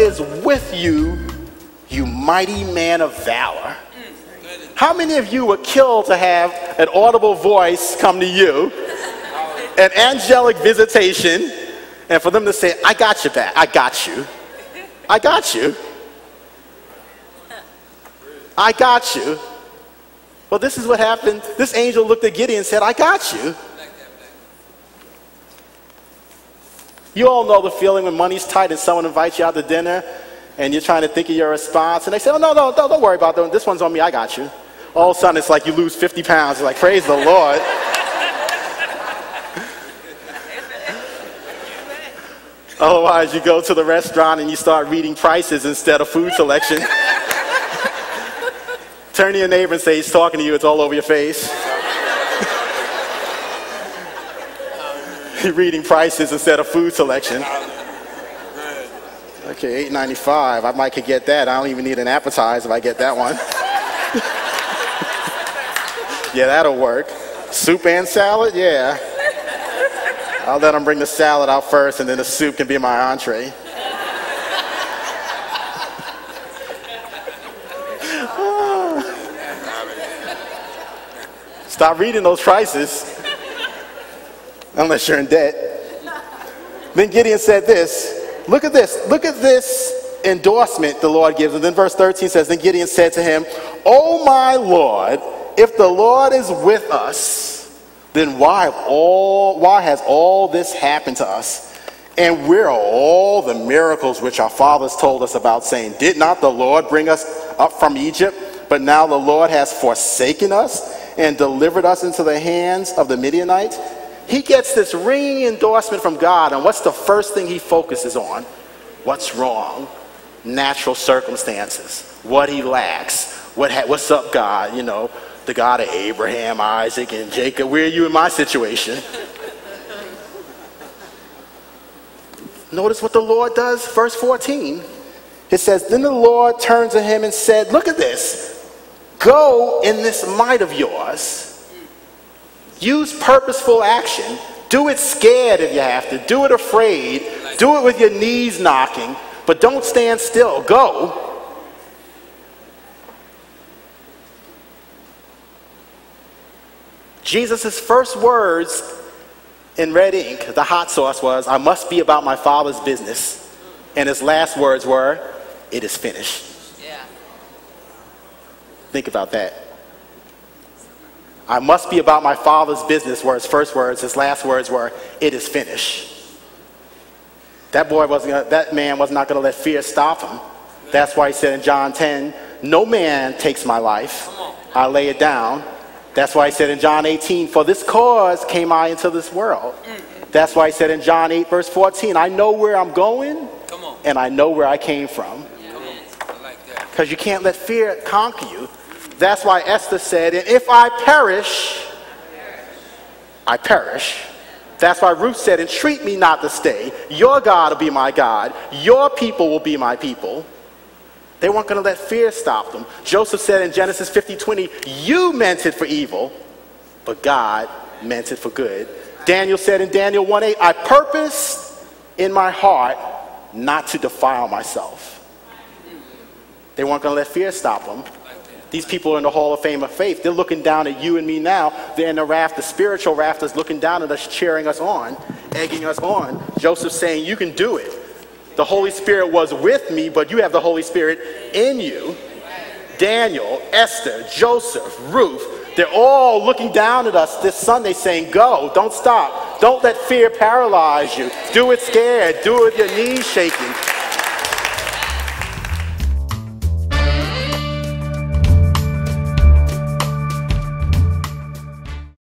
is with you, you mighty man of valor. How many of you would kill to have an audible voice come to you, an angelic visitation, and for them to say, I got your back, I got you, I got you, I got you. Well, this is what happened. This angel looked at Gideon and said, I got you. You all know the feeling when money's tight and someone invites you out to dinner and you're trying to think of your response, and they say, oh, no, don't worry about that. This one's on me, I got you. All of a sudden, it's like you lose 50 pounds. You're like, praise the Lord. Otherwise, you go to the restaurant and you start reading prices instead of food selection. Turn to your neighbor and say, he's talking to you, it's all over your face. You're reading prices instead of food selection. Okay, $8.95. I might could get that. I don't even need an appetizer if I get that one. Yeah, that'll work. Soup and salad? Yeah. I'll let them bring the salad out first, and then the soup can be my entree. Stop reading those prices, unless you're in debt. Then Gideon said this. Look at this endorsement the Lord gives. And then verse 13 says, then Gideon said to him, oh my Lord, if the Lord is with us, then why has all this happened to us? And where are all the miracles which our fathers told us about, saying, did not the Lord bring us up from Egypt? But now the Lord has forsaken us and delivered us into the hands of the Midianites. He gets this ringing endorsement from God, and what's the first thing he focuses on? What's wrong? Natural circumstances. What he lacks. What's up, God? You know, the God of Abraham, Isaac, and Jacob. Where are you in my situation? Notice what the Lord does, verse 14. It says, then the Lord turned to him and said, look at this. Go in this might of yours. Use purposeful action. Do it scared if you have to. Do it afraid. Do it with your knees knocking. But don't stand still. Go. Jesus' first words in red ink, the hot sauce, was, I must be about my Father's business. And his last words were, it is finished. Yeah. Think about that. I must be about my Father's business were his first words. His last words were, it is finished. That man was not going to let fear stop him. That's why he said in John 10, no man takes my life. I lay it down. That's why he said in John 18, for this cause came I into this world. That's why he said in John 8, verse 14, I know where I'm going, and I know where I came from. Because you can't let fear conquer you. That's why Esther said, and if I perish, I perish. That's why Ruth said, entreat me not to stay. Your God will be my God. Your people will be my people. They weren't going to let fear stop them. Joseph said in Genesis 50:20, you meant it for evil, but God meant it for good. Daniel said in Daniel 1:8, I purposed in my heart not to defile myself. They weren't going to let fear stop them. These people are in the Hall of Fame of Faith. They're looking down at you and me now. They're in the raft, the spiritual rafters, looking down at us, cheering us on, egging us on. Joseph saying, you can do it. The Holy Spirit was with me, but you have the Holy Spirit in you. Daniel, Esther, Joseph, Ruth, they're all looking down at us this Sunday saying, go, don't stop. Don't let fear paralyze you. Do it scared. Do it with your knees shaking.